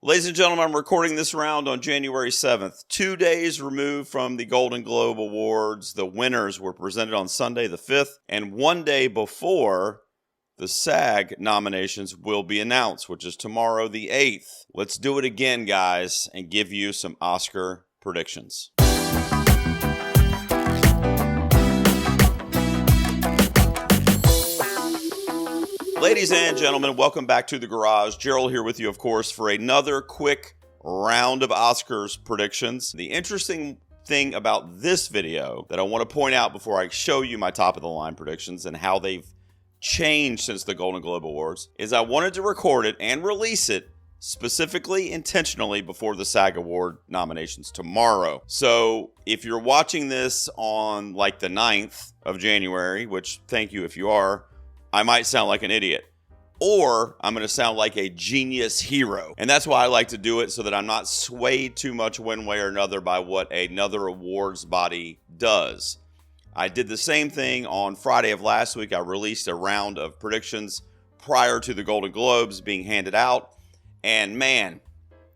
Ladies and gentlemen, I'm recording this round on January 7th, 2 days removed from the Golden Globe Awards. The winners were presented on Sunday the 5th, and 1 day before, the SAG nominations will be announced, which is tomorrow the 8th. Let's do it again, guys, and give you some Oscar predictions. Ladies and gentlemen, welcome back to the garage. Gerald here with you, of course, for another quick round of Oscars predictions. The interesting thing about this video that I want to point out before I show you my top of the line predictions and how they've changed since the Golden Globe Awards is I wanted to record it and release it specifically, intentionally before the SAG Award nominations tomorrow. So if you're watching this on like the 9th of January, which thank you if you are, I might sound like an idiot, or I'm going to sound like a genius hero. And that's why I like to do it, so that I'm not swayed too much one way or another by what another awards body does. I did the same thing on Friday of last week. I released a round of predictions prior to the Golden Globes being handed out, and man,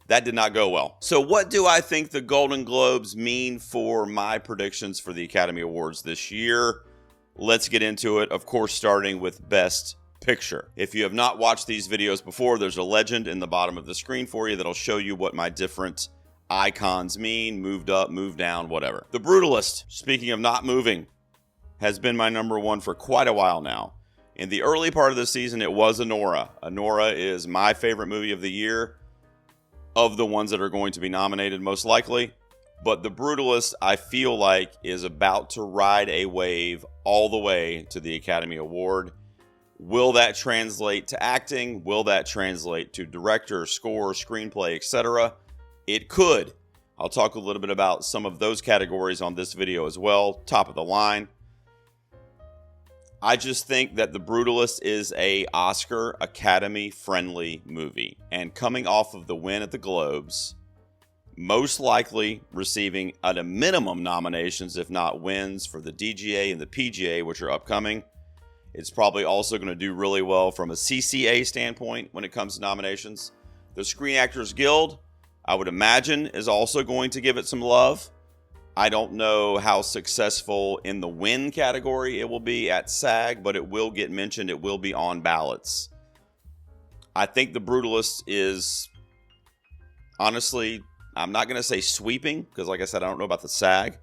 that did not go well. So what do I think the Golden Globes mean for my predictions for the Academy Awards this year? Let's get into it, of course, starting with Best Picture. If you have not watched these videos before, there's a legend in the bottom of the screen for you that'll show you what my different icons mean, moved up, moved down, whatever. The Brutalist, speaking of not moving, has been my number one for quite a while now. In the early part of the season, it was Anora. Anora is my favorite movie of the year, of the ones that are going to be nominated most likely. But The Brutalist, I feel like, is about to ride a wave all the way to the Academy Award. Will that translate to acting? Will that translate to director, score, screenplay, etc.? It could. I'll talk a little bit about some of those categories on this video as well. Top of the line. I just think that The Brutalist is a Oscar Academy-friendly movie. And coming off of the win at the Globes, most likely receiving at a minimum nominations, if not wins, for the DGA and the PGA, which are upcoming. It's probably also going to do really well from a CCA standpoint when it comes to nominations. The Screen Actors Guild, I would imagine, is also going to give it some love. I don't know how successful in the win category it will be at SAG, but it will get mentioned. It will be on ballots. I think The Brutalist is, honestly, I'm not going to say sweeping, because like I said, I don't know about the SAG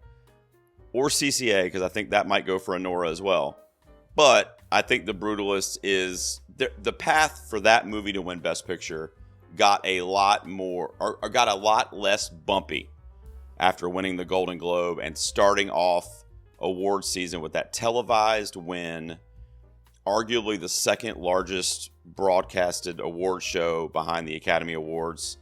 or CCA, because I think that might go for Anora as well. But I think The Brutalist is the path for that movie to win Best Picture got a lot more, or got a lot less bumpy after winning the Golden Globe and starting off award season with that televised win, arguably the second largest broadcasted award show behind the Academy Awards.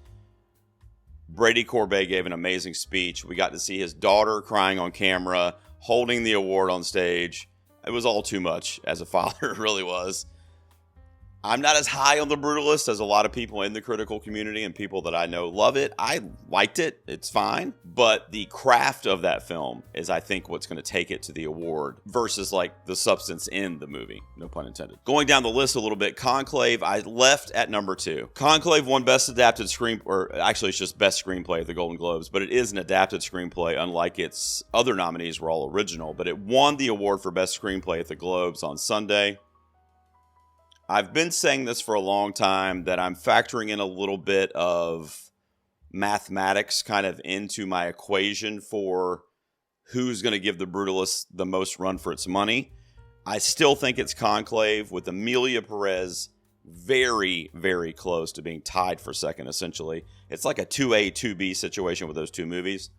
Brady Corbet gave an amazing speech. We got to see his daughter crying on camera, holding the award on stage. It was all too much as a father, it really was. I'm not as high on The Brutalist as a lot of people in the critical community, and people that I know love it. I liked it. It's fine. But the craft of that film is, I think, what's going to take it to the award versus like the substance in the movie. No pun intended. Going down the list a little bit, Conclave, I left at number 2. Conclave won Best Adapted Screen, or actually it's just Best Screenplay at the Golden Globes, but it is an adapted screenplay, unlike its other nominees were all original. But it won the award for Best Screenplay at the Globes on Sunday. I've been saying this for a long time, that I'm factoring in a little bit of mathematics kind of into my equation for who's going to give The Brutalist the most run for its money. I still think it's Conclave, with Emilia Perez very, very close to being tied for second, essentially. It's like a 2A, 2B situation with those two movies.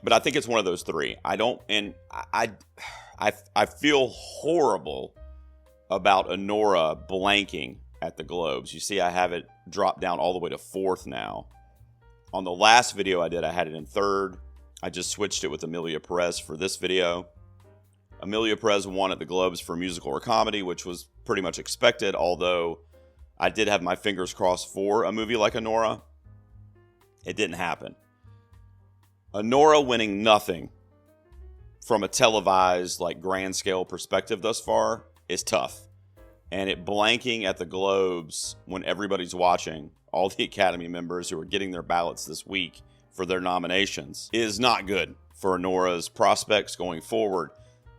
But I think it's one of those three. I feel horrible about Anora blanking at the Globes. You see, I have it dropped down all the way to 4th now. On the last video I did, I had it in 3rd. I just switched it with Emilia Perez for this video. Emilia Perez won at the Globes for musical or comedy, which was pretty much expected, although I did have my fingers crossed for a movie like Anora. It didn't happen. Anora winning nothing from a televised, like, grand scale perspective thus far is tough. and it blanking at the Globes when everybody's watching, all the Academy members who are getting their ballots this week for their nominations, is not good for Anora's prospects going forward.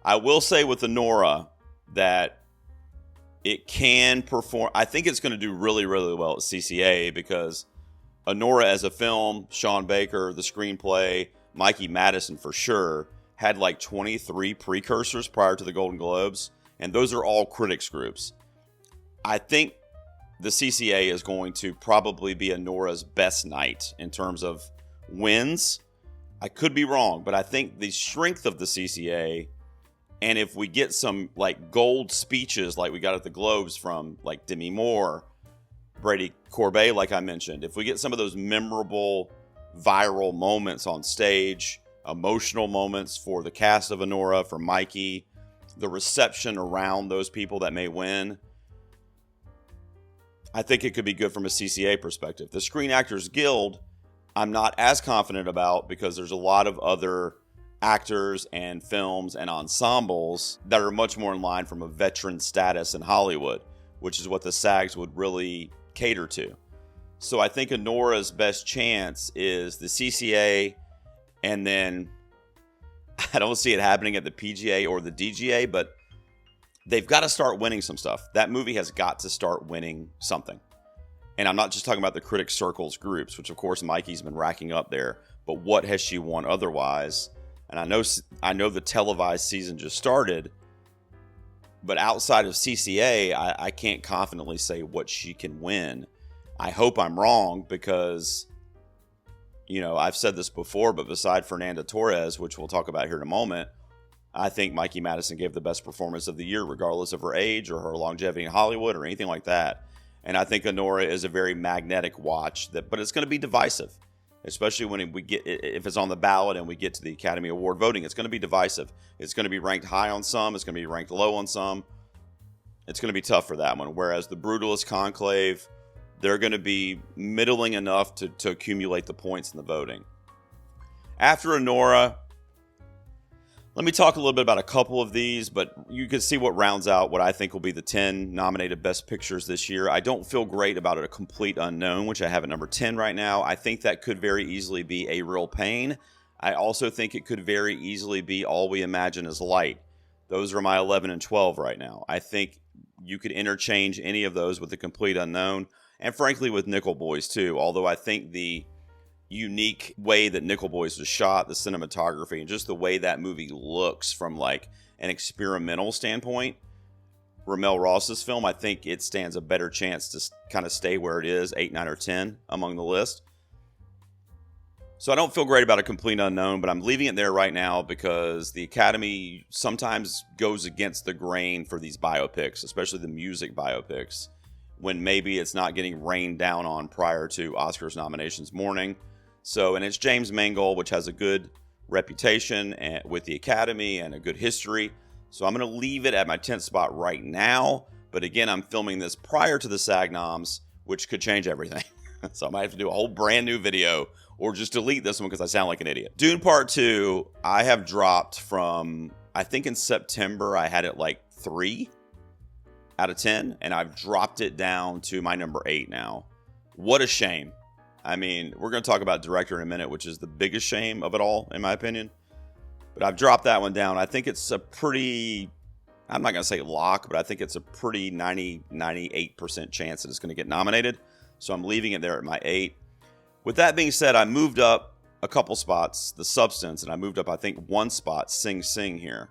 I will say with Anora that it can perform. I think it's going to do really, really well at CCA because Anora as a film, Sean Baker, the screenplay, Mikey Madison for sure, had like 23 precursors prior to the Golden Globes, and those are all critics groups. I think the CCA is going to probably be Anora's best night in terms of wins. I could be wrong, but I think the strength of the CCA, and if we get some like gold speeches like we got at the Globes from like Demi Moore, Brady Corbet, like I mentioned, if we get some of those memorable viral moments on stage, emotional moments for the cast of Anora, for Mikey, the reception around those people that may win, I think it could be good from a CCA perspective. The Screen Actors Guild, I'm not as confident about because there's a lot of other actors and films and ensembles that are much more in line from a veteran status in Hollywood, which is what the SAGs would really cater to. So I think Anora's best chance is the CCA, and then I don't see it happening at the PGA or the DGA, but they've got to start winning some stuff. That movie has got to start winning something. And I'm not just talking about the Critics Circles groups, which of course Mikey's been racking up there, but what has she won otherwise? And I know the televised season just started, but outside of CCA, I can't confidently say what she can win. I hope I'm wrong because, you know, I've said this before, but beside Fernanda Torres, which we'll talk about here in a moment, I think Mikey Madison gave the best performance of the year, regardless of her age or her longevity in Hollywood or anything like that. And I think Anora is a very magnetic watch, but it's going to be divisive, especially when if it's on the ballot and we get to the Academy Award voting. It's going to be divisive. It's going to be ranked high on some. It's going to be ranked low on some. It's going to be tough for that one. Whereas the Brutalist Conclave, they're going to be middling enough to accumulate the points in the voting. After Anora, let me talk a little bit about a couple of these, but you can see what rounds out what I think will be the 10 nominated Best Pictures this year. I don't feel great about A Complete Unknown, which I have at number 10 right now. I think that could very easily be A Real Pain. I also think it could very easily be All We Imagine Is Light. Those are my 11 and 12 right now. I think you could interchange any of those with A Complete Unknown, and frankly with Nickel Boys too, although I think the unique way that Nickel Boys was shot, the cinematography, and just the way that movie looks from like an experimental standpoint, Ramel Ross's film, I think it stands a better chance to kind of stay where it is, 8, 9, or 10 among the list. So I don't feel great about A Complete Unknown, but I'm leaving it there right now because the Academy sometimes goes against the grain for these biopics, especially the music biopics, when maybe it's not getting rained down on prior to Oscars nominations morning. So, and it's James Mangold, which has a good reputation with the Academy and a good history. So I'm going to leave it at my 10th spot right now. But again, I'm filming this prior to the SAG noms, which could change everything. So I might have to do a whole brand new video or just delete this one because I sound like an idiot. Dune Part 2, I have dropped from, I think in September, I had it like 3 out of 10, and I've dropped it down to my number 8 now. What a shame. I mean, we're going to talk about director in a minute, which is the biggest shame of it all, in my opinion. But I've dropped that one down. I think it's a pretty, I'm not going to say lock, but I think it's a pretty 98% chance that it's going to get nominated. So I'm leaving it there at my 8. With that being said, I moved up a couple spots, The Substance, and I moved up, I think, 1 spot, Sing Sing here.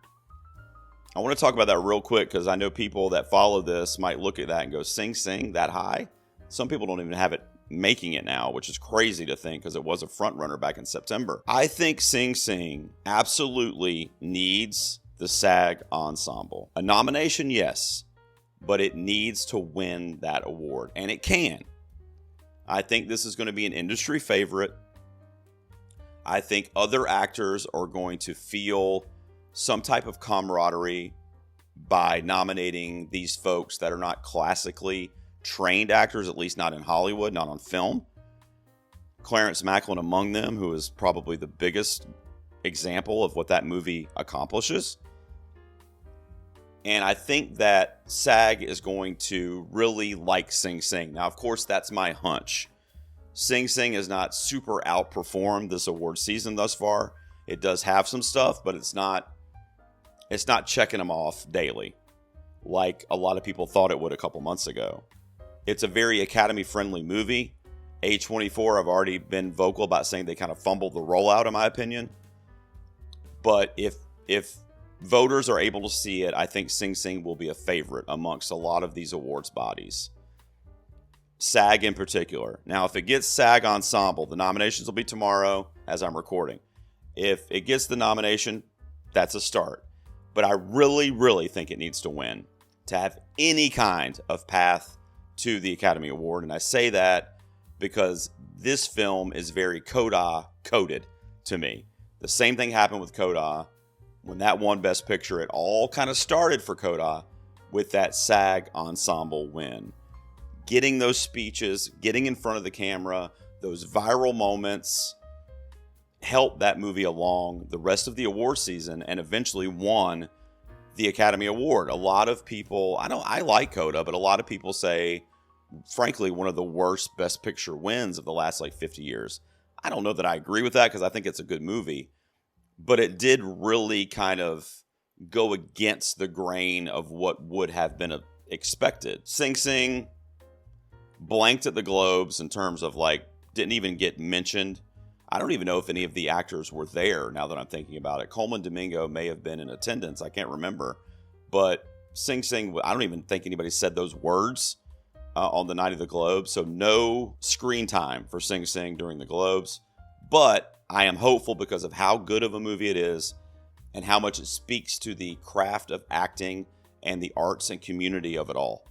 I want to talk about that real quick because I know people that follow this might look at that and go, Sing Sing, that high? Some people don't even have it making it now, which is crazy to think because it was a front runner back in September. I think Sing Sing absolutely needs the SAG ensemble. A nomination, yes, but it needs to win that award, and it can. I think this is going to be an industry favorite. I think other actors are going to feel some type of camaraderie by nominating these folks that are not classically trained actors, at least not in Hollywood, not on film. Clarence Macklin among them, who is probably the biggest example of what that movie accomplishes. And I think that SAG is going to really like Sing Sing. Now, of course, that's my hunch. Sing Sing has not super outperformed this award season thus far. It does have some stuff, but it's not checking them off daily like a lot of people thought it would a couple months ago. It's a very Academy-friendly movie. A24 have already been vocal about saying they kind of fumbled the rollout, in my opinion. But if voters are able to see it, I think Sing Sing will be a favorite amongst a lot of these awards bodies. SAG in particular. Now, if it gets SAG Ensemble, the nominations will be tomorrow as I'm recording. If it gets the nomination, that's a start. But I really, really think it needs to win to have any kind of path to the Academy Award. And I say that because this film is very Coda coded to me. The same thing happened with Coda. When that won Best Picture, it all kind of started for Coda with that SAG Ensemble win. Getting those speeches, getting in front of the camera, those viral moments helped that movie along the rest of the award season and eventually won the Academy Award. A lot of people, I like Coda, but a lot of people say, frankly, one of the worst Best Picture wins of the last 50 years. I don't know that I agree with that because I think it's a good movie. But it did really kind of go against the grain of what would have been expected. Sing Sing blanked at the Globes in terms of didn't even get mentioned. I don't even know if any of the actors were there now that I'm thinking about it. Coleman Domingo may have been in attendance. I can't remember. But Sing Sing, I don't even think anybody said those words on the night of the Globes. So no screen time for Sing Sing during the Globes. But I am hopeful because of how good of a movie it is and how much it speaks to the craft of acting and the arts and community of it all.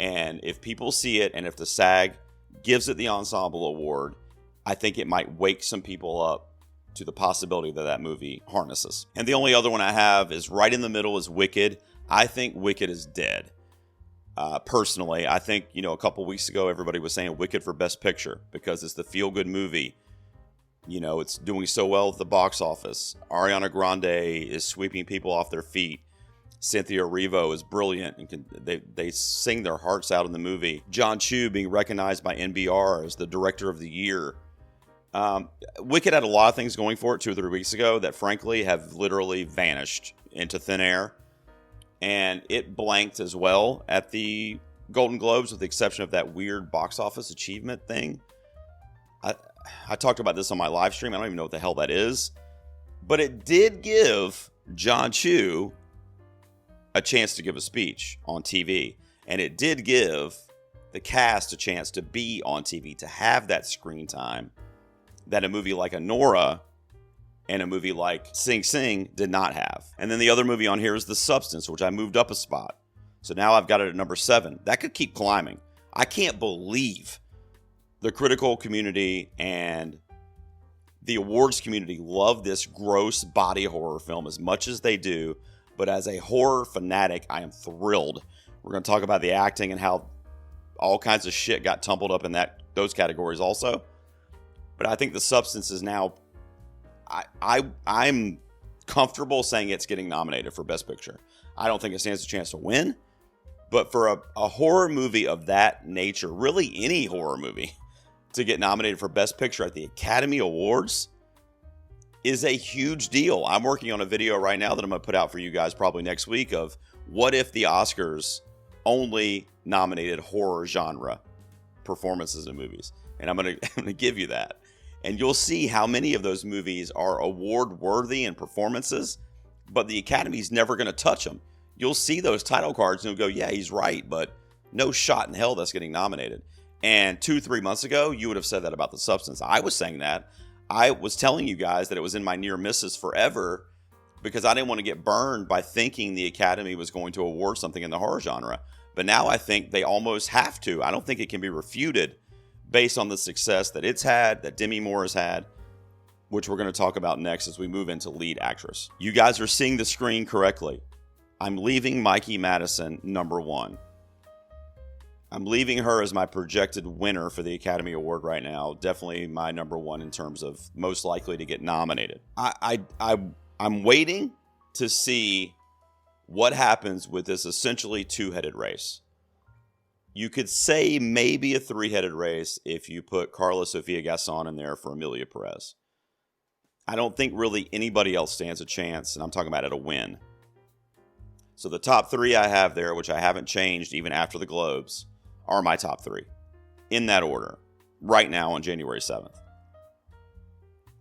And if people see it and if the SAG gives it the Ensemble Award, I think it might wake some people up to the possibility that movie harnesses. And the only other one I have is right in the middle is Wicked. I think Wicked is dead. Personally, I think, a couple weeks ago, everybody was saying Wicked for Best Picture because it's the feel-good movie. It's doing so well at the box office. Ariana Grande is sweeping people off their feet. Cynthia Erivo is brilliant and they sing their hearts out in the movie. John Chu being recognized by NBR as the Director of the Year. Wicked had a lot of things going for it 2 or 3 weeks ago that frankly have literally vanished into thin air. And it blanked as well at the Golden Globes with the exception of that weird box office achievement thing. I talked about this on my live stream. I don't even know what the hell that is. But it did give John Chu a chance to give a speech on TV. And it did give the cast a chance to be on TV, to have that screen time that a movie like Anora and a movie like Sing Sing did not have. And then the other movie on here is The Substance, which I moved up a spot. So now I've got it at number 7. That could keep climbing. I can't believe the critical community and the awards community love this gross body horror film as much as they do. But as a horror fanatic, I am thrilled. We're going to talk about the acting and how all kinds of shit got tumbled up in those categories also. But I think The Substance is now... I'm comfortable saying it's getting nominated for Best Picture. I don't think it stands a chance to win. But for a horror movie of that nature, really any horror movie, to get nominated for Best Picture at the Academy Awards is a huge deal. I'm working on a video right now that I'm going to put out for you guys probably next week of what if the Oscars only nominated horror genre performances in movies. And I'm going to give you that. And you'll see how many of those movies are award worthy in performances, but the Academy's never going to touch them. You'll see those title cards and you'll go, yeah, he's right, but no shot in hell that's getting nominated. And 2-3 months ago, you would have said that about The Substance. I was saying that. I was telling you guys that it was in my near misses forever because I didn't want to get burned by thinking the Academy was going to award something in the horror genre. But now I think they almost have to. I don't think it can be refuted based on the success that it's had, that Demi Moore has had, which we're going to talk about next as we move into lead actress. You guys are seeing the screen correctly. I'm leaving Mikey Madison number 1. I'm leaving her as my projected winner for the Academy Award right now. Definitely my number 1 in terms of most likely to get nominated. I'm waiting to see what happens with this essentially two-headed race? You could say maybe a three-headed race if you put Carla Sofia Gasson in there for Amelia Perez. I don't think really anybody else stands a chance, and I'm talking about at a win. So the top three I have there, which I haven't changed even after the Globes, are my top three in that order right now on January 7th.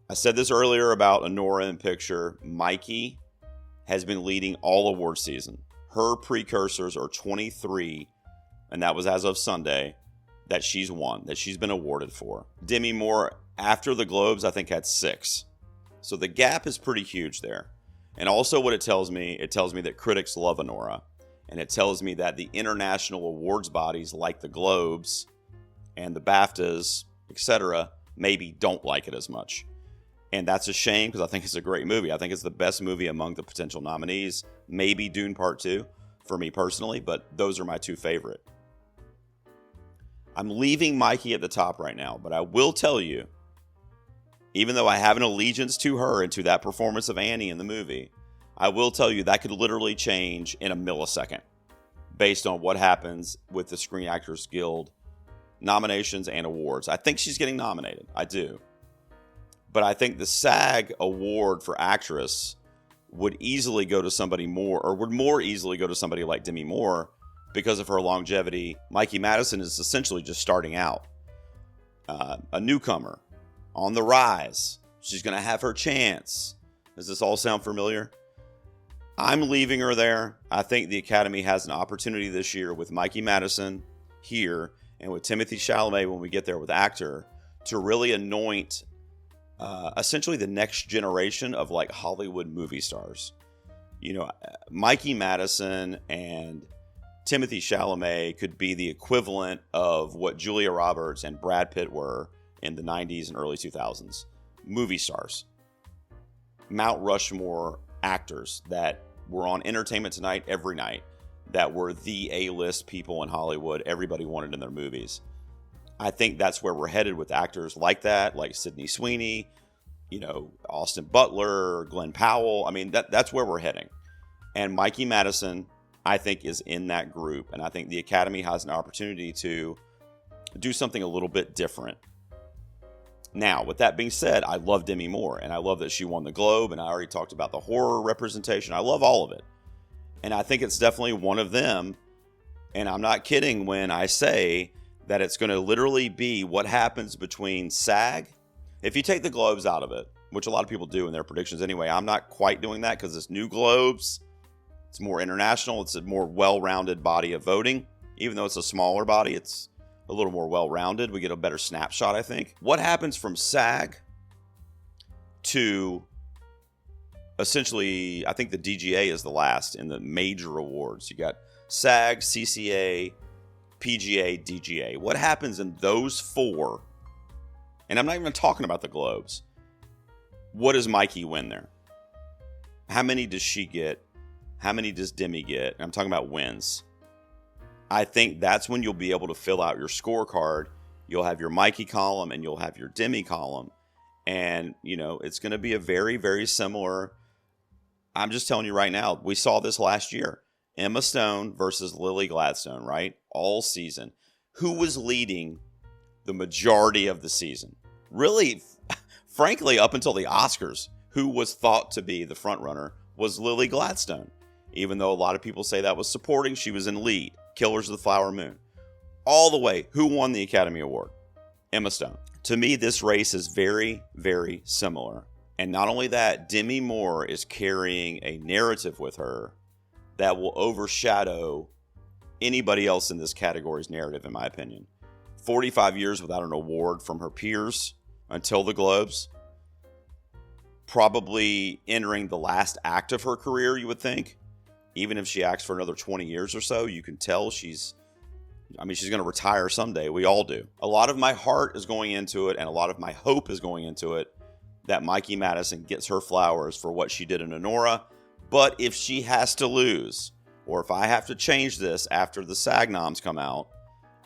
I said this earlier about Honora in picture. Mikey has been leading all award season. Her precursors are 23, and that was as of Sunday, that she's won, that she's been awarded for. Demi Moore, after the Globes, I think had 6. So the gap is pretty huge there. And also what it tells me that critics love Honora. And it tells me that the international awards bodies like the Globes and the BAFTAs, etc., maybe don't like it as much. And that's a shame because I think it's a great movie. I think it's the best movie among the potential nominees. Maybe Dune Part 2 for me personally, but those are my two favorite. I'm leaving Mikey at the top right now, but I will tell you, even though I have an allegiance to her and to that performance of Annie in the movie, I will tell you that could literally change in a millisecond based on what happens with the Screen Actors Guild nominations and awards. I think she's getting nominated. I do. But I think the SAG award for actress would easily go to somebody more, or would more easily go to somebody like Demi Moore because of her longevity. Mikey Madison is essentially just starting out. A newcomer on the rise. She's going to have her chance. Does this all sound familiar? I'm leaving her there. I think the Academy has an opportunity this year with Mikey Madison here and with Timothée Chalamet when we get there with actor to really anoint essentially the next generation of like Hollywood movie stars. You know, Mikey Madison and Timothée Chalamet could be the equivalent of what Julia Roberts and Brad Pitt were in the 90s and early 2000s. Movie stars. Mount Rushmore actors that were on Entertainment Tonight every night, that were the A-list people in Hollywood everybody wanted in their movies. I think that's where we're headed with actors like that, like Sydney Sweeney, you know, Austin Butler, Glenn Powell. I mean, that's where we're heading. And Mikey Madison, I think, is in that group. And I think the Academy has an opportunity to do something a little bit different. Now, with that being said, I love Demi Moore, and I love that she won the Globe, and I already talked about the horror representation. I love all of it. And I think it's definitely one of them. And I'm not kidding when I say that it's going to literally be what happens between SAG. If you take the Globes out of it, which a lot of people do in their predictions anyway, I'm not quite doing that because it's new Globes. It's more international. It's a more well-rounded body of voting. Even though it's a smaller body, it's a little more well-rounded. We get a better snapshot, I think. What happens from SAG to essentially, I think the DGA is the last in the major awards. You got SAG, CCA, PGA, DGA. What happens in those four? And I'm not even talking about the Globes. What does Mikey win there? How many does she get? How many does Demi get? I'm talking about wins. I think that's when you'll be able to fill out your scorecard. You'll have your Mikey column and you'll have your Demi column. And, you know, it's going to be a very, very similar. I'm just telling you right now, we saw this last year. Emma Stone versus Lily Gladstone, right? All season. Who was leading the majority of the season? Really, frankly, up until the Oscars, who was thought to be the front runner was Lily Gladstone. Even though a lot of people say that was supporting, she was in lead. Killers of the Flower Moon. All the way, who won the Academy Award? Emma Stone. To me, this race is very, very similar. And not only that, Demi Moore is carrying a narrative with her that will overshadow anybody else in this category's narrative, in my opinion. 45 years without an award from her peers until the Globes. Probably entering the last act of her career, you would think. Even if she acts for another 20 years or so, you can tell she's going to retire someday. We all do. A lot of my heart is going into it, and a lot of my hope is going into it, that Mikey Madison gets her flowers for what she did in Honora. But if she has to lose, or if I have to change this after the SAG noms come out,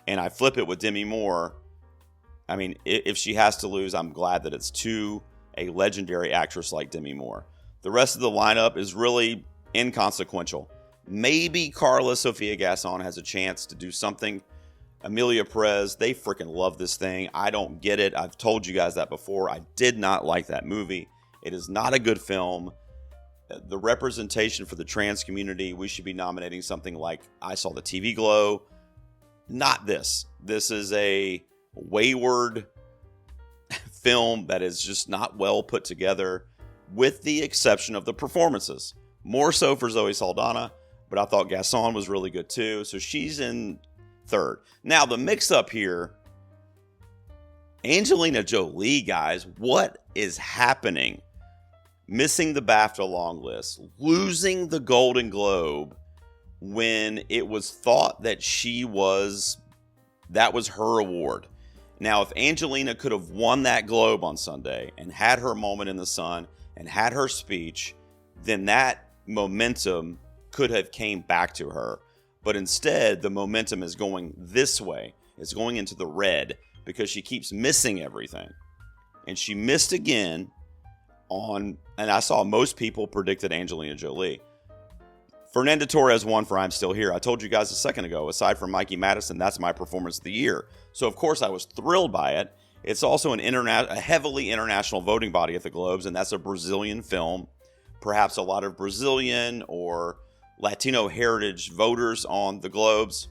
and I flip it with Demi Moore, I mean, if she has to lose, I'm glad that it's to a legendary actress like Demi Moore. The rest of the lineup is really inconsequential. Maybe Carla Sofia Gasson has a chance to do something. Emilia Perez, they freaking love this thing. I don't get it. I've told you guys that before. I did not like that movie. It is not a good film. The representation for the trans community, we should be nominating something like I Saw the TV Glow. Not this. This is a wayward film that is just not well put together, with the exception of the performances. More so for Zoe Saldana, but I thought Gasson was really good too. So she's in third. Now, the mix-up here, Angelina Jolie, guys, what is happening? Missing the BAFTA long list, losing the Golden Globe when it was thought that that was her award. Now, if Angelina could have won that Globe on Sunday and had her moment in the sun and had her speech, then that momentum could have came back to her. But instead, the momentum is going this way. It's going into the red because she keeps missing everything. And she missed again and I saw most people predicted Angelina Jolie. Fernanda Torres won for I'm Still Here. I told you guys a second ago, aside from Mikey Madison, that's my performance of the year. So, of course, I was thrilled by it. It's also a heavily international voting body at the Globes, and that's a Brazilian film. Perhaps a lot of Brazilian or Latino heritage voters on the Globes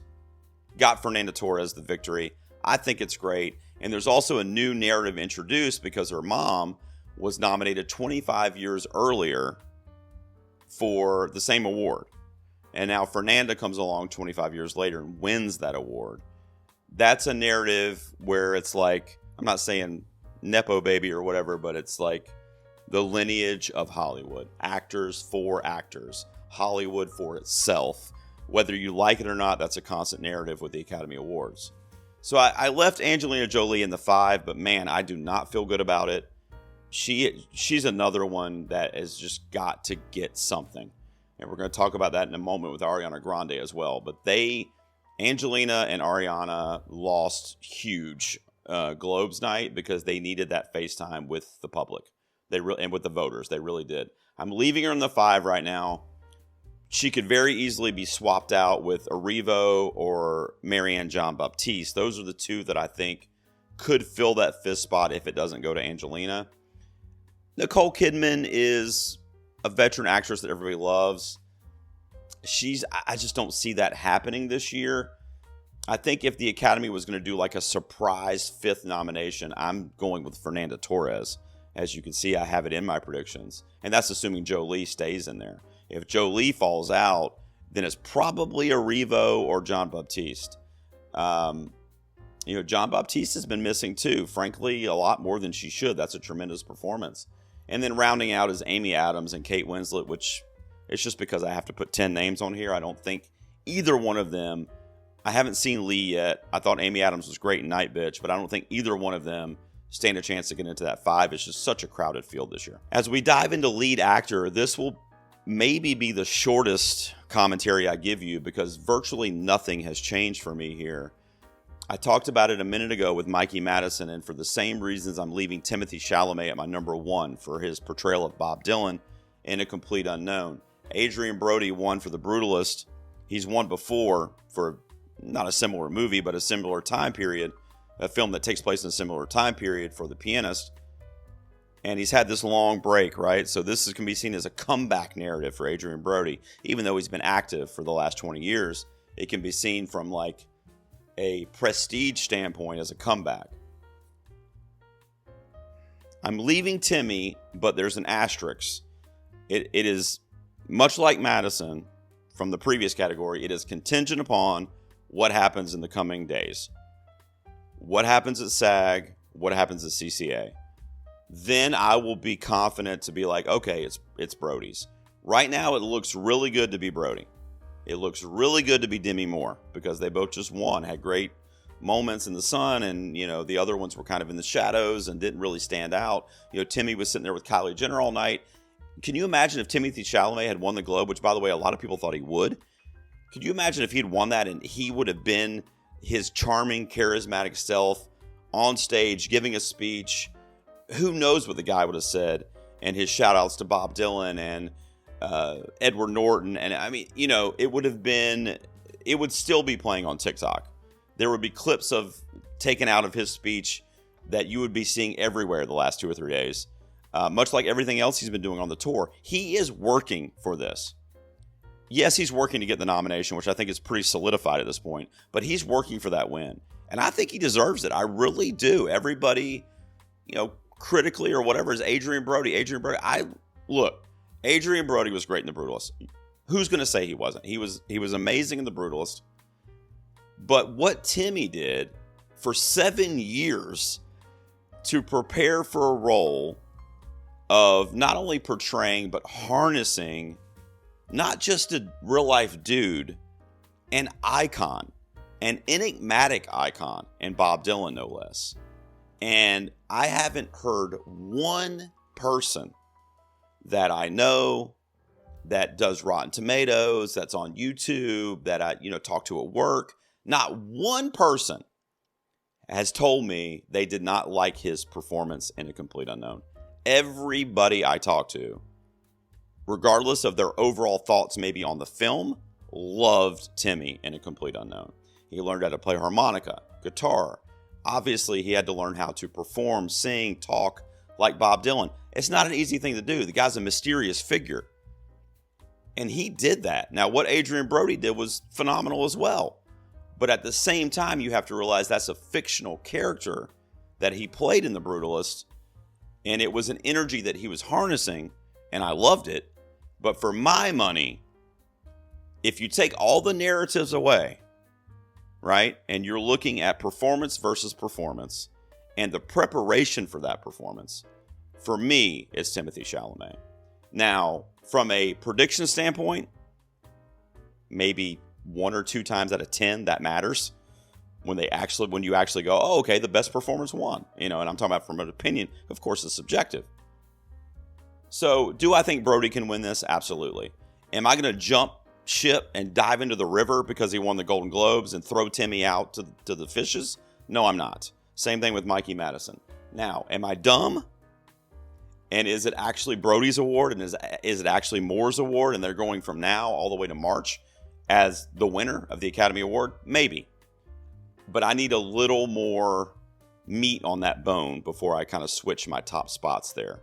got Fernanda Torres the victory. I think it's great. And there's also a new narrative introduced because her mom was nominated 25 years earlier for the same award. And now Fernanda comes along 25 years later and wins that award. That's a narrative where it's like, I'm not saying Nepo baby or whatever, but it's like the lineage of Hollywood. Actors for actors. Hollywood for itself. Whether you like it or not, that's a constant narrative with the Academy Awards. So I left Angelina Jolie in the 5, but man, I do not feel good about it. She's another one that has just got to get something. And we're going to talk about that in a moment with Ariana Grande as well. But Angelina and Ariana lost huge Globes night because they needed that FaceTime with the public. And with the voters. They really did. I'm leaving her in the 5 right now. She could very easily be swapped out with Erivo or Marianne Jean-Baptiste. Those are the two that I think could fill that 5th spot if it doesn't go to Angelina. Nicole Kidman is a veteran actress that everybody loves. I just don't see that happening this year. I think if the Academy was going to do like a surprise 5th nomination, I'm going with Fernanda Torres. As you can see, I have it in my predictions. And that's assuming Jolie stays in there. If Jolie falls out, then it's probably Erivo or Jean-Baptiste. Jean-Baptiste has been missing too. Frankly, a lot more than she should. That's a tremendous performance. And then rounding out is Amy Adams and Kate Winslet, which it's just because I have to put 10 names on here. I don't think either one of them. I haven't seen Lee yet. I thought Amy Adams was great in Night Bitch, but I don't think either one of them stand a chance to get into that 5. It's just such a crowded field this year. As we dive into lead actor, this will maybe be the shortest commentary I give you because virtually nothing has changed for me here. I talked about it a minute ago with Mikey Madison, and for the same reasons, I'm leaving Timothée Chalamet at my number 1 for his portrayal of Bob Dylan in A Complete Unknown. Adrien Brody won for The Brutalist. He's won before for not a similar movie, but a similar time period, a film that takes place in a similar time period for The Pianist. And he's had this long break, right? So this can be seen as a comeback narrative for Adrien Brody. Even though he's been active for the last 20 years, it can be seen from like a prestige standpoint as a comeback. I'm leaving Timmy, but there's an asterisk. It is much like Madison from the previous category. It is contingent upon what happens in the coming days. What happens at SAG? What happens at CCA? Then I will be confident to be like, okay, it's Brody's. Right now, it looks really good to be Brody. It looks really good to be Demi Moore because they both just won, had great moments in the sun, and the other ones were kind of in the shadows and didn't really stand out. Timmy was sitting there with Kylie Jenner all night. Can you imagine if Timothée Chalamet had won the Globe, which by the way, a lot of people thought he would? Could you imagine if he'd won that and he would have been his charming, charismatic self on stage giving a speech? Who knows what the guy would have said? And his shout outs to Bob Dylan and Edward Norton. And I mean, it would still be playing on TikTok. There would be clips taken out of his speech that you would be seeing everywhere the last 2 or 3 days. Much like everything else he's been doing on the tour. He is working for this. Yes, he's working to get the nomination, which I think is pretty solidified at this point, but he's working for that win. And I think he deserves it. I really do. Everybody, critically or whatever, is Adrian Brody. Adrian Brody was great in The Brutalist. Who's going to say he wasn't? He was amazing in The Brutalist. But what Timmy did for 7 years to prepare for a role of not only portraying, but harnessing not just a real-life dude, an icon, an enigmatic icon, and Bob Dylan, no less. And I haven't heard one person that I know that does Rotten Tomatoes, that's on YouTube, that I talk to at work. Not one person has told me they did not like his performance in A Complete Unknown. Everybody I talk to, regardless of their overall thoughts maybe on the film, loved Timmy in A Complete Unknown. He learned how to play harmonica, guitar. Obviously, he had to learn how to perform, sing, talk like Bob Dylan. It's not an easy thing to do. The guy's a mysterious figure. And he did that. Now, what Adrian Brody did was phenomenal as well. But at the same time, you have to realize that's a fictional character that he played in The Brutalist. And it was an energy that he was harnessing, and I loved it. But for my money, if you take all the narratives away, right, and you're looking at performance versus performance, and the preparation for that performance, for me, it's Timothée Chalamet. Now, from a prediction standpoint, maybe 1 or 2 times out of 10 that matters. When you actually go, oh, okay, the best performance won. And I'm talking about from an opinion, of course, it's subjective. So, do I think Brody can win this? Absolutely. Am I going to jump ship and dive into the river because he won the Golden Globes and throw Timmy out to the fishes? No, I'm not. Same thing with Mikey Madison. Now, am I dumb? And is it actually Brody's award? And is it actually Moore's award? And they're going from now all the way to March as the winner of the Academy Award? Maybe. But I need a little more meat on that bone before I kind of switch my top spots there.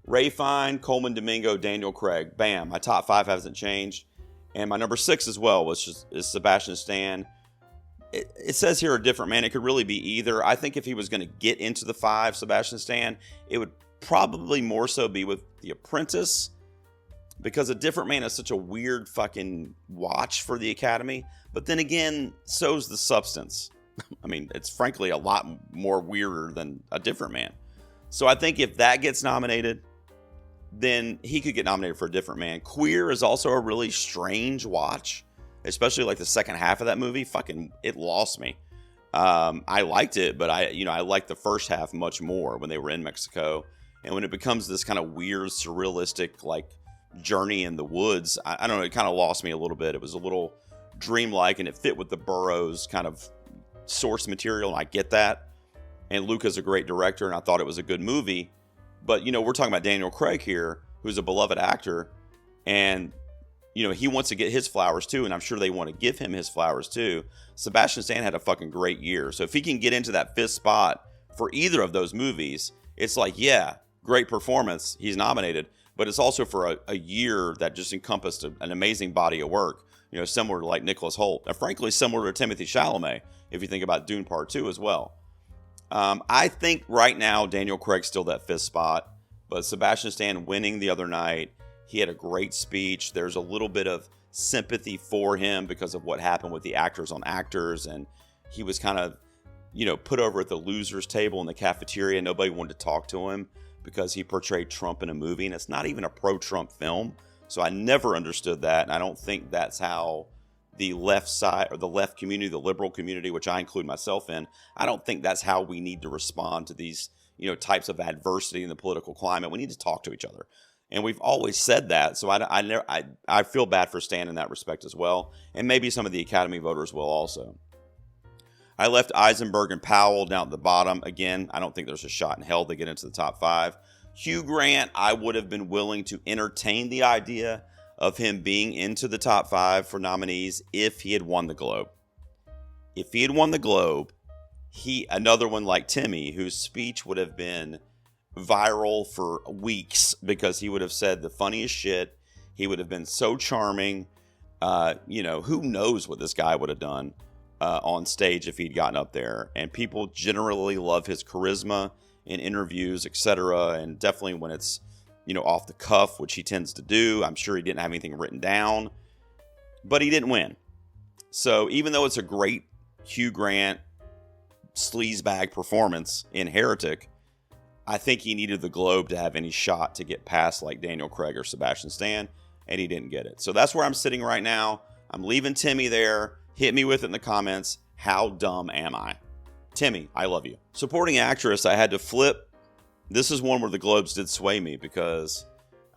Ray Fine, Coleman Domingo, Daniel Craig. Bam. My top 5 hasn't changed. And my number 6 as well, which is Sebastian Stan. It says here a different man. It could really be either. I think if he was going to get into the 5, Sebastian Stan, it would probably more so be with The Apprentice. Because A Different Man is such a weird fucking watch for the Academy. But then again, so's The Substance. I mean, it's frankly a lot more weirder than A Different Man. So I think if that gets nominated, then he could get nominated for A Different Man. Queer is also a really strange watch, especially like the second half of that movie. Fucking, it lost me. I liked it, but I liked the first half much more when they were in Mexico. And when it becomes this kind of weird, surrealistic, like journey in the woods, I don't know, it kind of lost me a little bit. It was a little dreamlike, and it fit with the Burroughs kind of source material, and I get that. And Luca's a great director, and I thought it was a good movie. But, we're talking about Daniel Craig here, who's a beloved actor, and, he wants to get his flowers too, and I'm sure they want to give him his flowers too. Sebastian Stan had a fucking great year. So if he can get into that 5th spot for either of those movies, it's like, yeah, great performance, he's nominated, but it's also for a year that just encompassed an amazing body of work, similar to like Nicholas Hoult, and frankly, similar to Timothée Chalamet, if you think about Dune Part 2 as well. I think right now Daniel Craig's still that 5th spot, but Sebastian Stan winning the other night, he had a great speech. There's a little bit of sympathy for him because of what happened with the Actors on Actors, and he was kind of, put over at the losers table in the cafeteria. Nobody wanted to talk to him because he portrayed Trump in a movie, and it's not even a pro-Trump film. So I never understood that, and I don't think that's how the left side, or the left community, the liberal community, which I include myself in, I don't think that's how we need to respond to these, types of adversity in the political climate. We need to talk to each other. And we've always said that. So I feel bad for Stan in that respect as well. And maybe some of the Academy voters will also. I left Eisenberg and Powell down at the bottom. Again, I don't think there's a shot in hell to get into the top 5. Hugh Grant, I would have been willing to entertain the idea of him being into the top 5 for nominees if he had won the Globe. If he had won the Globe, another one like Timmy, whose speech would have been viral for weeks because he would have said the funniest shit. He would have been so charming. Who knows what this guy would have done on stage if he'd gotten up there. And people generally love his charisma in interviews, etc. And definitely when it's, off the cuff, which he tends to do. I'm sure he didn't have anything written down, but he didn't win. So even though it's a great Hugh Grant sleazebag performance in Heretic, I think he needed the Globe to have any shot to get past like Daniel Craig or Sebastian Stan, and he didn't get it. So that's where I'm sitting right now. I'm leaving Timmy there. Hit me with it in the comments. How dumb am I? Timmy, I love you. Supporting actress, I had to flip. This is one where the Globes did sway me because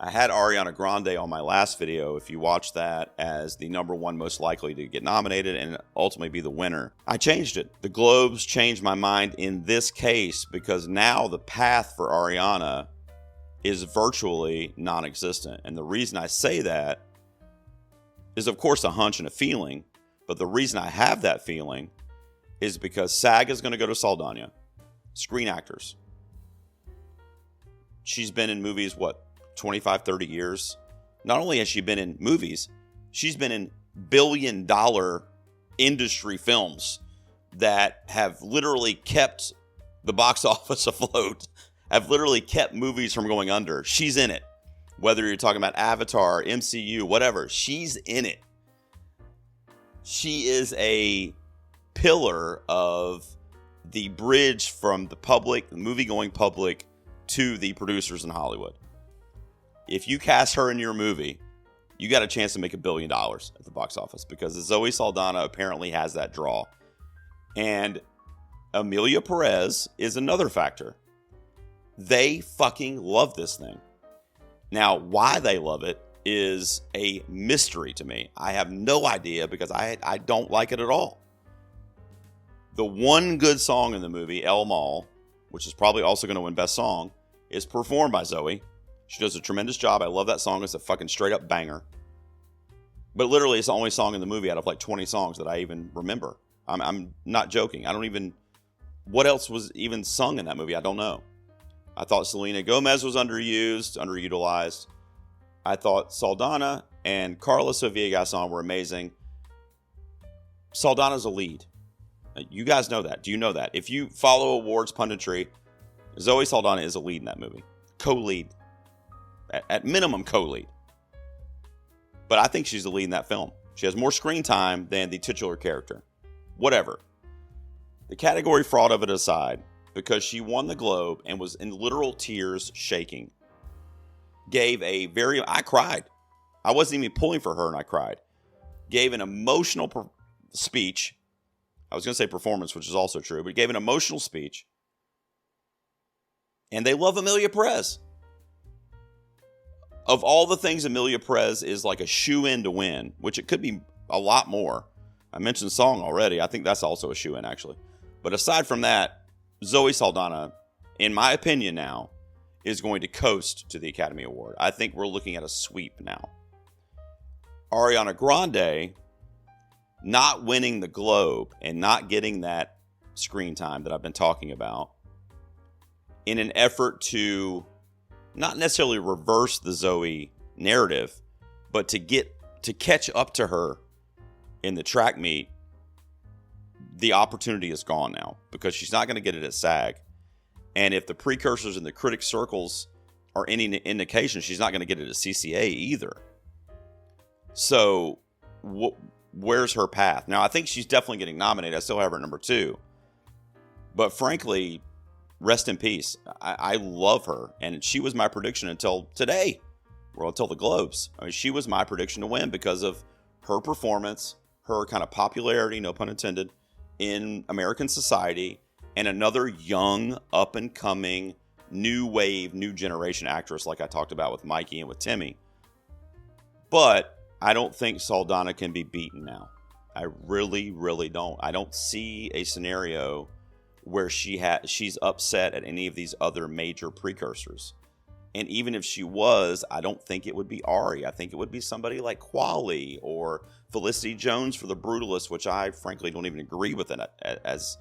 I had Ariana Grande on my last video, if you watched that, as the number 1 most likely to get nominated and ultimately be the winner. I changed it. The Globes changed my mind in this case because now the path for Ariana is virtually non-existent. And the reason I say that is, of course, a hunch and a feeling. But the reason I have that feeling is because SAG is going to go to Saldana. Screen Actors. She's been in movies, 25, 30 years? Not only has she been in movies, she's been in billion-dollar industry films that have literally kept the box office afloat, have literally kept movies from going under. She's in it. Whether you're talking about Avatar, MCU, whatever, she's in it. She is a pillar of the bridge from the public, the movie-going public, to the producers in Hollywood. If you cast her in your movie, you got a chance to make $1 billion at the box office because Zoe Saldana apparently has that draw. And Emilia Perez is another factor. They fucking love this thing. Now, why they love it is a mystery to me. I have no idea because I don't like it at all. The one good song in the movie, El Mal, which is probably also going to win Best Song, is performed by Zoe. She does a tremendous job. I love that song. It's a fucking straight up banger. But literally, it's the only song in the movie out of like 20 songs that I even remember. I'm not joking. I don't even... What else was even sung in that movie? I don't know. I thought Selena Gomez was underutilized. I thought Saldana and Carlos Villegas were amazing. Saldana's a lead. You guys know that. Do you know that? If you follow awards punditry, Zoe Saldana is a lead in that movie. Co-lead. At minimum, co-lead. But I think she's the lead in that film. She has more screen time than the titular character. Whatever. The category fraud of it aside, because she won the Globe and was in literal tears, shaking, I cried. I wasn't even pulling for her and I cried. Gave an emotional speech. I was going to say performance, which is also true, but gave an emotional speech. And they love Emilia Perez. Of all the things, Emilia Perez is like a shoe-in to win, which it could be a lot more. I mentioned song already. I think that's also a shoe-in, actually. But aside from that, Zoe Saldana, in my opinion now, is going to coast to the Academy Award. I think we're looking at a sweep now. Ariana Grande not winning the Globe and not getting that screen time that I've been talking about in an effort to not necessarily reverse the Zoe narrative, but to catch up to her in the track meet, the opportunity is gone now because she's not going to get it at SAG. And if the precursors in the critic circles are any indication, she's not going to get it at CCA either. So where's her path? Now, I think she's definitely getting nominated. I still have her at number 2. But frankly, rest in peace. I love her. And she was my prediction until today. Well, until the Globes. I mean, she was my prediction to win because of her performance, her kind of popularity, no pun intended, in American society, and another young, up-and-coming, new wave, new generation actress like I talked about with Mikey and with Timmy. But I don't think Saldana can be beaten now. I really, really don't. I don't see a scenario where she's upset at any of these other major precursors. And even if she was, I don't think it would be Ari. I think it would be somebody like Quali or Felicity Jones for The Brutalist, which I frankly don't even agree with it as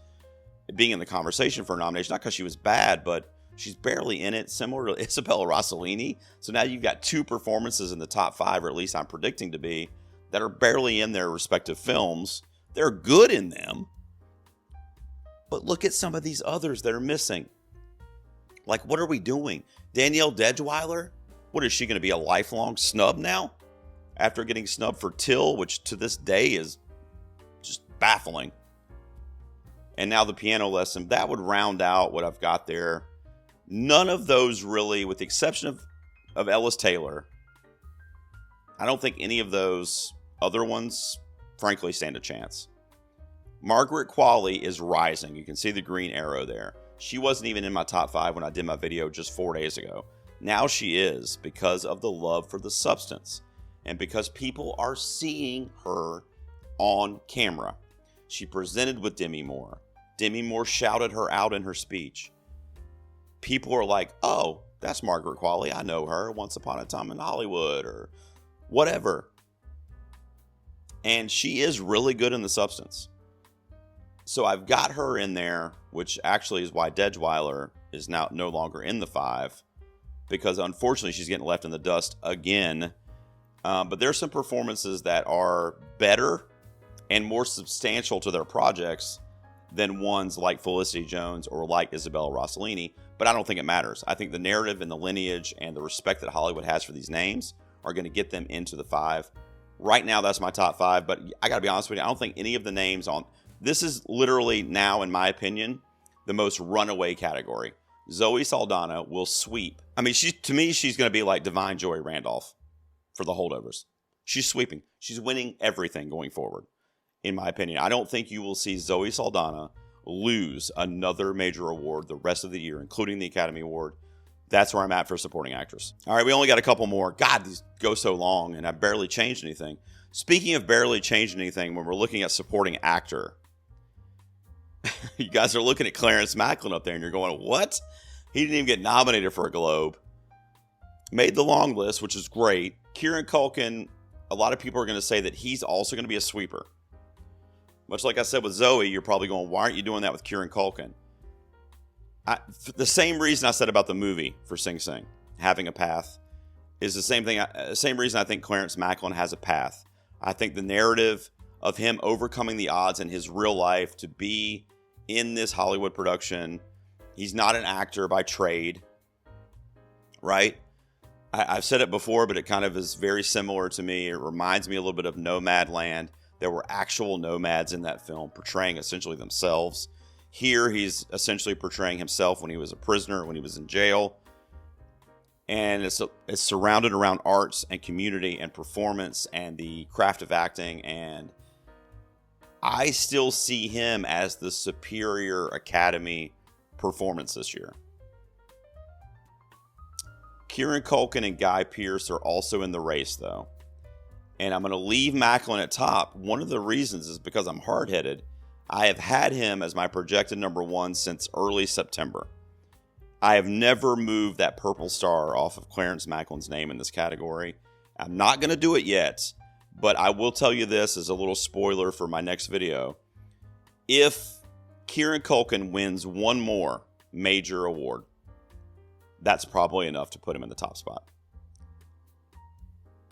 being in the conversation for a nomination. Not because she was bad, but she's barely in it, similar to Isabella Rossellini. So now you've got two performances in the top 5, or at least I'm predicting to be, that are barely in their respective films. They're good in them. But look at some of these others that are missing. Like, what are we doing? Danielle Deadwyler? What is she going to be, a lifelong snub now? After getting snubbed for Till, which to this day is just baffling. And now the piano lesson. That would round out what I've got there. None of those really, with the exception of Ellis Taylor, I don't think any of those other ones, frankly, stand a chance. Margaret Qualley is rising. You can see the green arrow there. She wasn't even in my top 5 when I did my video just 4 days ago. Now she is, because of the love for the substance and because people are seeing her on camera. She presented with Demi Moore. Demi Moore shouted her out in her speech. People are like, oh, that's Margaret Qualley. I know her. Once Upon a Time in Hollywood or whatever. And she is really good in the substance. So I've got her in there, which actually is why Deadwyler is now no longer in the 5, because unfortunately she's getting left in the dust again. But there's some performances that are better and more substantial to their projects than ones like Felicity Jones or like Isabella Rossellini. But I don't think it matters. I think the narrative and the lineage and the respect that Hollywood has for these names are going to get them into the 5. Right now, that's my top 5. But I got to be honest with you, I don't think any of the names on... This is literally now, in my opinion, the most runaway category. Zoe Saldana will sweep. I mean, to me, she's going to be like Divine Joy Randolph for the holdovers. She's sweeping. She's winning everything going forward, in my opinion. I don't think you will see Zoe Saldana lose another major award the rest of the year, including the Academy Award. That's where I'm at for supporting actress. All right, we only got a couple more. God, these go so long, and I barely changed anything. Speaking of barely changing anything, when we're looking at supporting actor, you guys are looking at Clarence Macklin up there, and you're going, what? He didn't even get nominated for a Globe. Made the long list, which is great. Kieran Culkin, a lot of people are going to say that he's also going to be a sweeper. Much like I said with Zoe, you're probably going, why aren't you doing that with Kieran Culkin? The same reason I said about the movie for Sing Sing, having a path, is the same reason I think Clarence Macklin has a path. I think the narrative of him overcoming the odds in his real life to be in this Hollywood production. He's not an actor by trade, right? I've said it before, but it kind of is very similar to me. It reminds me a little bit of Nomadland. There were actual nomads in that film portraying essentially themselves. Here, he's essentially portraying himself when he was a prisoner, when he was in jail. And it's surrounded around arts and community and performance and the craft of acting. And I still see him as the superior Academy performance this year. Kieran Culkin and Guy Pearce are also in the race, though. And I'm going to leave Macklin at top. One of the reasons is because I'm hard-headed. I have had him as my projected number 1 since early September. I have never moved that purple star off of Clarence Macklin's name in this category. I'm not going to do it yet, but I will tell you this as a little spoiler for my next video. If Kieran Culkin wins one more major award, that's probably enough to put him in the top spot.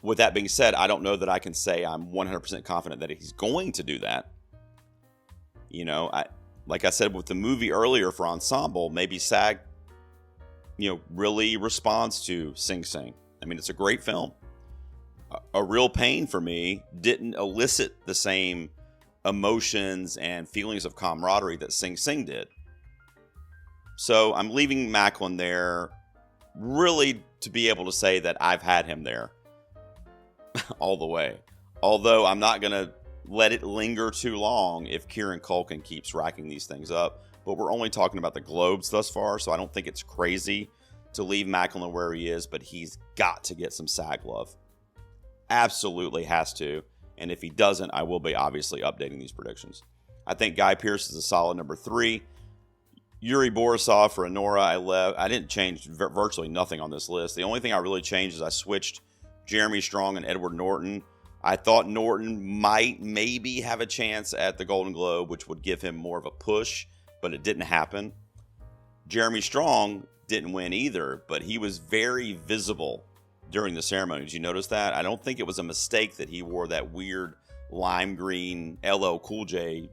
With that being said, I don't know that I can say I'm 100% confident that he's going to do that. You know, like I said with the movie earlier for Ensemble, maybe SAG, really responds to Sing Sing. I mean, it's a great film. A Real Pain for me didn't elicit the same emotions and feelings of camaraderie that Sing Sing did. So I'm leaving Macklin there really to be able to say that I've had him there all the way. Although I'm not going to let it linger too long if Kieran Culkin keeps racking these things up. But we're only talking about the Globes thus far, so I don't think it's crazy to leave Macklin where he is, but he's got to get some SAG love. Absolutely has to. And if he doesn't, I will be obviously updating these predictions. I think Guy Pearce is a solid number 3. Yuri Borisov for Anora. I didn't change virtually nothing on this list. The only thing I really changed is I switched Jeremy Strong and Edward Norton. I thought Norton might maybe have a chance at the Golden Globe, which would give him more of a push, but it didn't happen. Jeremy Strong didn't win either, but he was very visible during the ceremony. Did you notice that? I don't think it was a mistake that he wore that weird lime green LL Cool J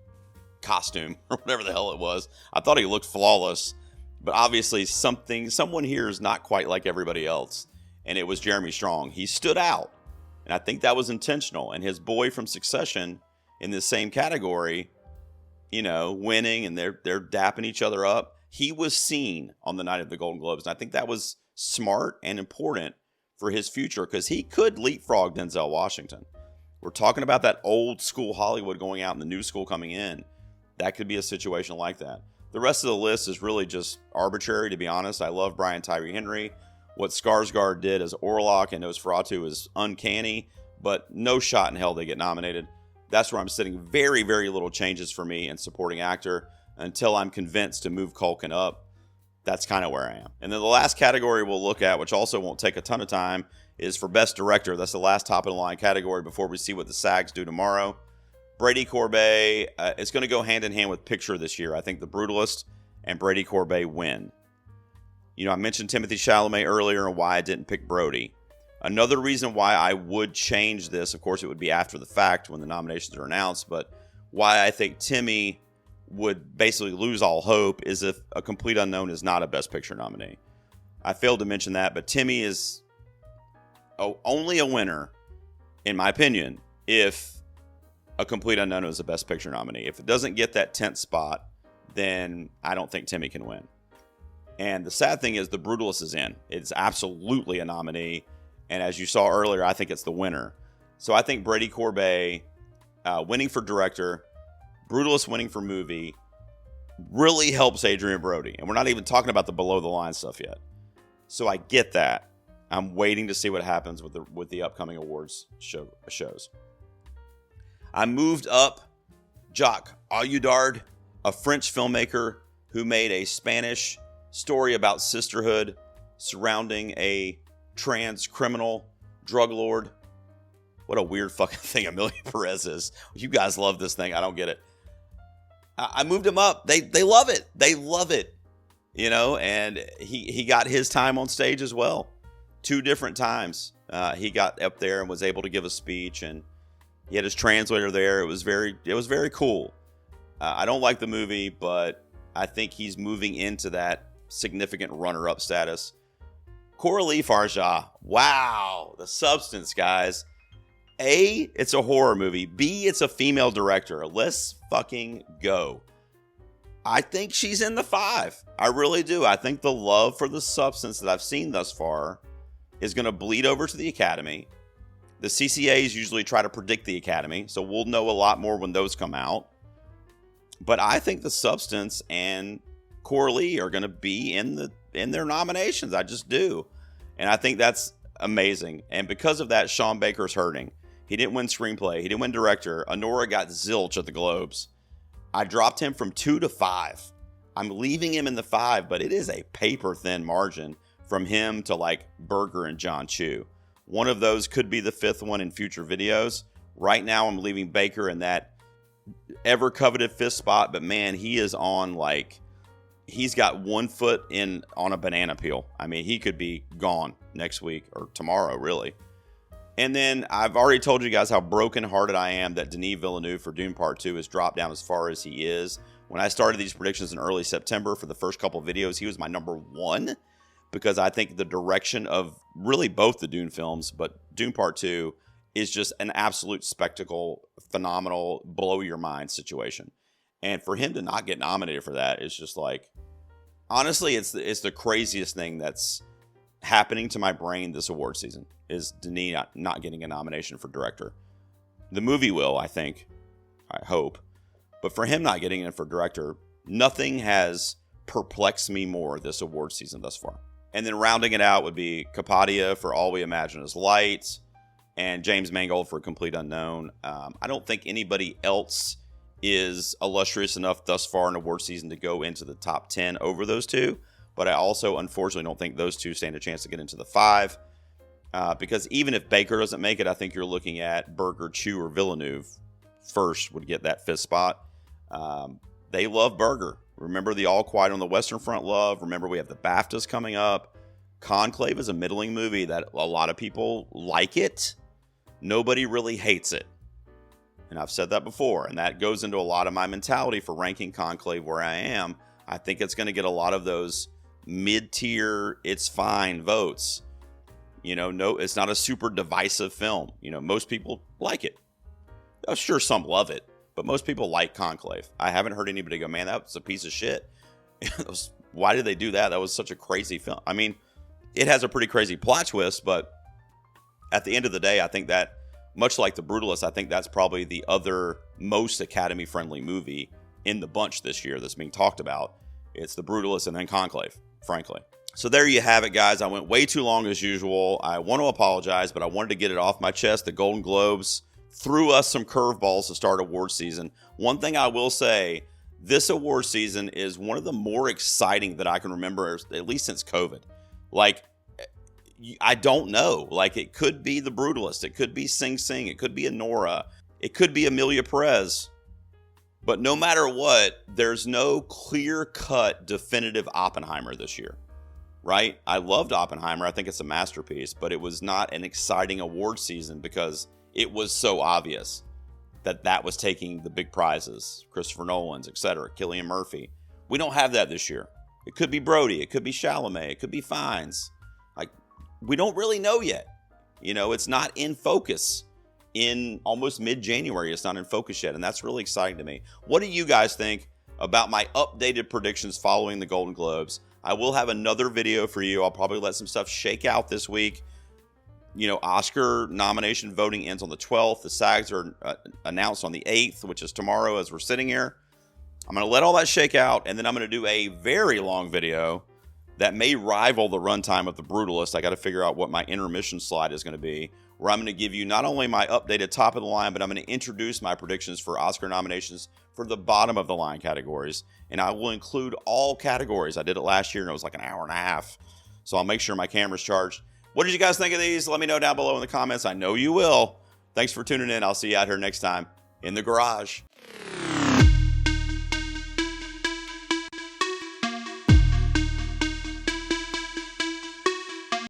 costume or whatever the hell it was. I thought he looked flawless, but obviously someone here is not quite like everybody else, and it was Jeremy Strong. He stood out, and I think that was intentional. And his boy from Succession in the same category, winning, and they're dapping each other up. He was seen on the night of the Golden Globes, and I think that was smart and important for his future because he could leapfrog Denzel Washington. We're talking about that old school Hollywood going out and the new school coming in. That could be a situation like that. The rest of the list is really just arbitrary, to be honest. I love Brian Tyree Henry. What Skarsgård did as Orlok and Nosferatu is uncanny, but no shot in hell they get nominated. That's where I'm sitting. Very, very little changes for me in supporting actor until I'm convinced to move Culkin up. That's kind of where I am. And then the last category we'll look at, which also won't take a ton of time, is for Best Director. That's the last top of the line category before we see what the SAGs do tomorrow. Brady Corbet is going to go hand in hand with Picture this year. I think The Brutalist and Brady Corbet win. I mentioned Timothée Chalamet earlier and why I didn't pick Brody. Another reason why I would change this, of course, it would be after the fact when the nominations are announced, but why I think Timmy would basically lose all hope is if A Complete Unknown is not a Best Picture nominee. I failed to mention that, but Timmy is only a winner, in my opinion, if A Complete Unknown is a Best Picture nominee. If it doesn't get that 10th spot, then I don't think Timmy can win. And the sad thing is The Brutalist is in. It's absolutely a nominee. And as you saw earlier, I think it's the winner. So I think Brady Corbet winning for director, Brutalist winning for movie, really helps Adrian Brody. And we're not even talking about the below the line stuff yet. So I get that. I'm waiting to see what happens with the upcoming awards shows. I moved up Jacques Ayoudard, a French filmmaker who made a Spanish story about sisterhood surrounding a trans criminal drug lord. What a weird fucking thing Amelia Perez is. You guys love this thing. I don't get it. I moved him up. They love it. They love it. And he got his time on stage as well. 2 different times. He got up there and was able to give a speech, and he had his translator there. It was very cool. I don't like the movie, but I think he's moving into that significant runner-up status. Coralie Farja. Wow. The Substance, guys. A, it's a horror movie. B, it's a female director. Let's fucking go. I think she's in the 5. I really do. I think the love for The Substance that I've seen thus far is going to bleed over to the Academy. The CCAs usually try to predict the Academy, so we'll know a lot more when those come out. But I think The Substance and Coralie are going to be in their nominations. I just do. And I think that's amazing. And because of that, Sean Baker's hurting. He didn't win screenplay. He didn't win director. Honora got zilch at the Globes. I dropped him from 2 to 5. I'm leaving him in the 5, but it is a paper-thin margin from him to like Berger and John Chu. One of those could be the 5th one in future videos. Right now, I'm leaving Baker in that ever-coveted 5th spot, but man, he is on he's got 1 foot on a banana peel. I mean, he could be gone next week or tomorrow, really. And then I've already told you guys how brokenhearted I am that Denis Villeneuve for Dune Part 2 has dropped down as far as he is. When I started these predictions in early September for the first couple of videos, he was my number 1 because I think the direction of really both the Dune films, but Dune Part 2 is just an absolute spectacle, phenomenal, blow your mind situation. And for him to not get nominated for that is just honestly, it's the craziest thing that's happening to my brain this award season is Denis not getting a nomination for director. The movie will, I think. I hope. But for him not getting it for director, nothing has perplexed me more this award season thus far. And then rounding it out would be Kapadia for All We Imagine Is Light and James Mangold for Complete Unknown. I don't think anybody else is illustrious enough thus far in award season to go into the top 10 over those two. But I also, unfortunately, don't think those two stand a chance to get into the 5. Because even if Baker doesn't make it, I think you're looking at Berger, Chu, or Villeneuve first would get that 5th spot. They love Berger. Remember the All Quiet on the Western Front love. Remember we have the BAFTAs coming up. Conclave is a middling movie that a lot of people like it. Nobody really hates it. And I've said that before. And that goes into a lot of my mentality for ranking Conclave where I am. I think it's going to get a lot of those mid-tier, it's fine votes. No, it's not a super divisive film. Most people like it. Sure, some love it. But most people like Conclave. I haven't heard anybody go, man, that was a piece of shit. Why did they do that? That was such a crazy film. I mean, it has a pretty crazy plot twist, but at the end of the day, I think that, much like The Brutalist, I think that's probably the other most Academy-friendly movie in the bunch this year that's being talked about. It's The Brutalist and then Conclave, frankly. So there you have it, guys. I went way too long as usual. I want to apologize, but I wanted to get it off my chest. The Golden Globes threw us some curveballs to start award season. One thing I will say, this award season is one of the more exciting that I can remember, at least since COVID. Like, I don't know. Like, it could be The Brutalist. It could be Sing Sing. It could be Anora. It could be Emilia Perez. But no matter what, there's no clear-cut, definitive Oppenheimer this year, right? I loved Oppenheimer. I think it's a masterpiece. But it was not an exciting award season because it was so obvious that was taking the big prizes. Christopher Nolan's, etc. Cillian Murphy. We don't have that this year. It could be Brody. It could be Chalamet. It could be Fiennes. Like, we don't really know yet. It's not in focus. In almost mid-January, it's not in focus yet, and that's really exciting to me. What do you guys think about my updated predictions following the Golden Globes? I will have another video for you. I'll probably let some stuff shake out this week. Oscar nomination voting ends on the 12th. The SAGs are announced on the 8th, which is tomorrow as we're sitting here. I'm going to let all that shake out, and then I'm going to do a very long video that may rival the runtime of The Brutalist. I got to figure out what my intermission slide is going to be, where I'm going to give you not only my updated top of the line, but I'm going to introduce my predictions for Oscar nominations for the bottom of the line categories. And I will include all categories. I did it last year, and it was like an hour and a half. So I'll make sure my camera's charged. What did you guys think of these? Let me know down below in the comments. I know you will. Thanks for tuning in. I'll see you out here next time in the garage.